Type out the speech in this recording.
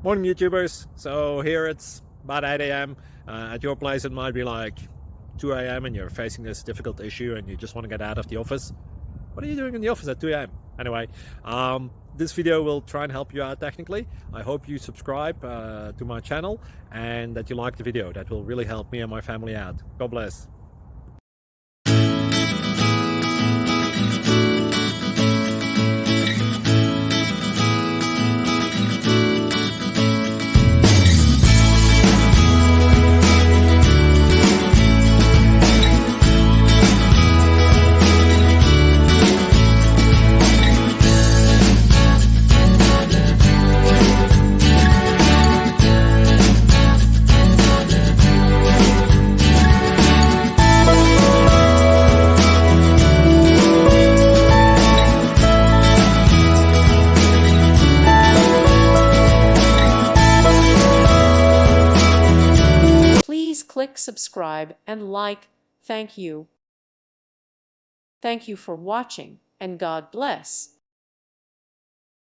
Morning, YouTubers. So here it's about 8 a.m. At your place, it might be like 2 a.m. and you're facing this difficult issue and you just want to get out of the office. What are you doing in the office at 2 a.m.? Anyway, this video will try and help you out technically. I hope you subscribe to my channel and that you like the video. That will really help me and my family out. God bless. Please click subscribe and like. Thank you. Thank you for watching, and God bless.